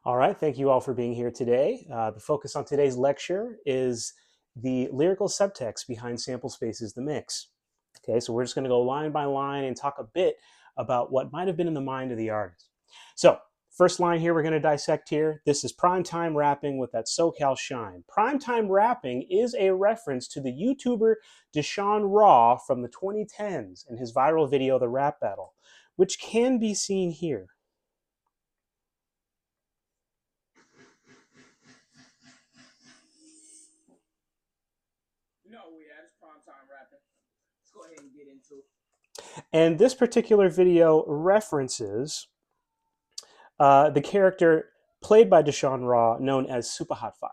All right, thank you all for being here today. The focus on today's lecture is the lyrical subtext behind Sample Spaces The Mix. Okay, so we're just going to go line by line and talk a bit about what might have been in the mind of the artist. So, first line here we're going to dissect here. This is primetime rapping with that SoCal shine. Primetime rapping is a reference to the YouTuber Deshaun Raw from the 2010s and his viral video, The Rap Battle, which can be seen here. Go ahead and get into it. And this particular video references the character played by Deshaun Raw, known as Super Hot Fire.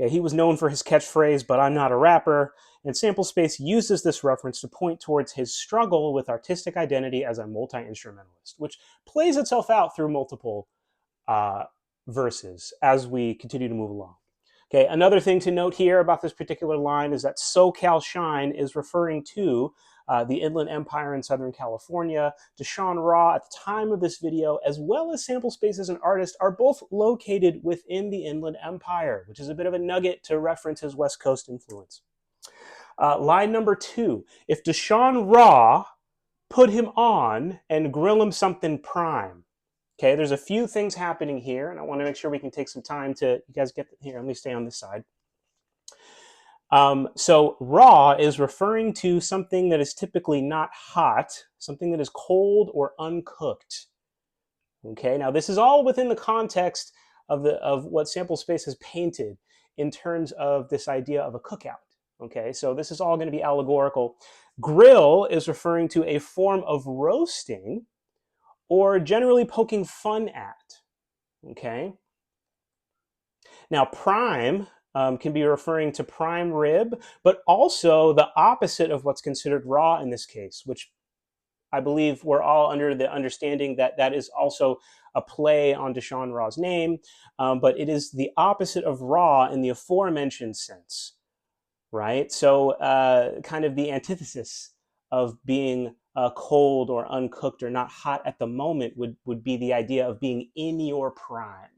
Okay, he was known for his catchphrase, "But I'm not a rapper," and Sample Space uses this reference to point towards his struggle with artistic identity as a multi-instrumentalist, which plays itself out through multiple verses as we continue to move along. Okay, another thing to note here about this particular line is that SoCal Shine is referring to the Inland Empire in Southern California. Deshaun Raw, at the time of this video, as well as Sample Space as an artist, are both located within the Inland Empire, which is a bit of a nugget to reference his West Coast influence. Line number 2, if Deshaun Raw put him on and grill him something prime. Okay, there's a few things happening here, and I want to make sure we can take some time to, you guys get here, let me stay on this side. So raw is referring to something that is typically not hot, something that is cold or uncooked. Okay, now this is all within the context of what Sample Space has painted in terms of this idea of a cookout. Okay, so this is all going to be allegorical. Grill is referring to a form of roasting or generally poking fun at. Okay. Now, prime can be referring to prime rib, but also the opposite of what's considered raw in this case, which I believe we're all under the understanding that that is also a play on Deshaun Raw's name, but it is the opposite of raw in the aforementioned sense, right? So kind of the antithesis of being cold or uncooked or not hot at the moment would be the idea of being in your prime.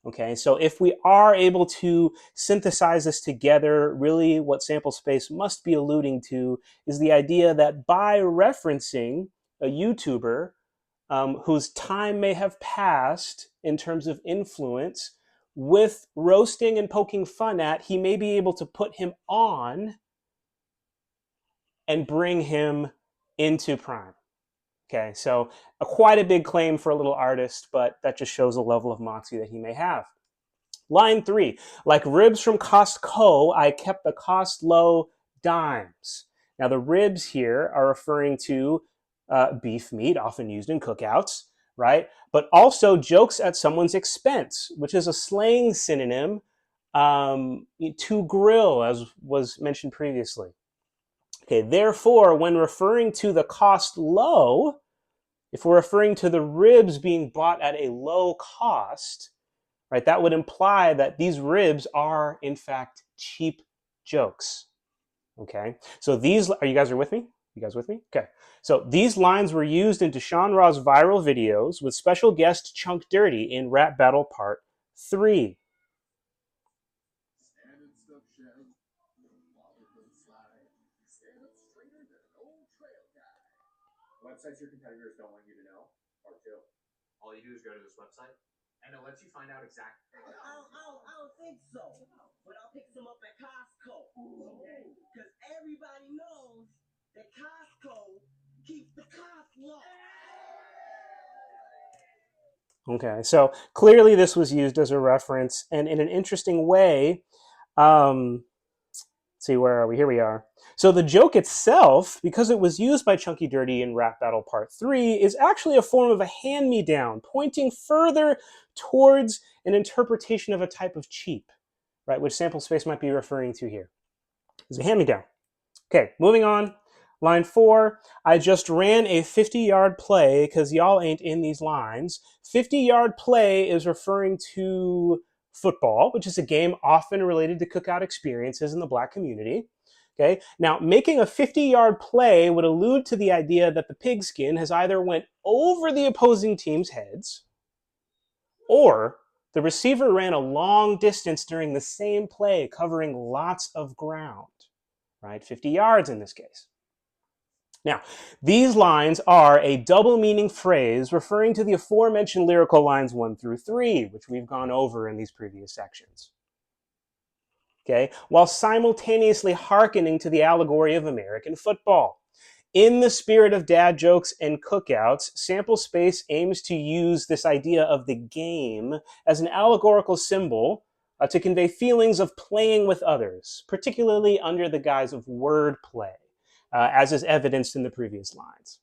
Okay, so if we are able to synthesize this together, really what Sample Space must be alluding to is the idea that by referencing a YouTuber whose time may have passed in terms of influence, with roasting and poking fun at, he may be able to put him on and bring him into prime. Okay, so quite a big claim for a little artist, but that just shows the level of moxie that he may have. Line 3, like ribs from Costco, I kept the cost low dimes. Now the ribs here are referring to beef meat, often used in cookouts, right? But also jokes at someone's expense, which is a slang synonym to grill, as was mentioned previously. Okay, therefore, when referring to the cost low, if we're referring to the ribs being bought at a low cost, right, that would imply that these ribs are, in fact, cheap jokes. Okay, so these, are you guys with me? You guys with me? Okay, so these lines were used in Deshaun Raw's viral videos with special guest Chunk Dirty in Rap Battle Part 3. Websites your competitors don't want you to know, or two. All you do is go to this website, and it lets you find out exactly. I don't think so, but I'll pick some up at Costco. Because everybody knows that Costco keeps the cost low. Okay, so clearly this was used as a reference, and in an interesting way. Let's see, where are we? Here we are. So the joke itself, because it was used by Chunky Dirty in Rap Battle Part 3, is actually a form of a hand-me-down, pointing further towards an interpretation of a type of cheap, right, which Sample Space might be referring to here. It's a hand-me-down. Okay, moving on. Line 4, I just ran a 50-yard play because y'all ain't in these lines. 50-yard play is referring to football, which is a game often related to cookout experiences in the Black community. Okay, now making a 50-yard play would allude to the idea that the pigskin has either went over the opposing team's heads or The receiver ran a long distance during the same play, covering lots of ground, right? 50 yards in this case. Now, these lines are a double meaning phrase referring to the aforementioned lyrical lines 1 through 3, which we've gone over in these previous sections. Okay, while simultaneously hearkening to the allegory of American football. In the spirit of dad jokes and cookouts, Sample Space aims to use this idea of the game as an allegorical symbol to convey feelings of playing with others, particularly under the guise of wordplay, as is evidenced in the previous lines.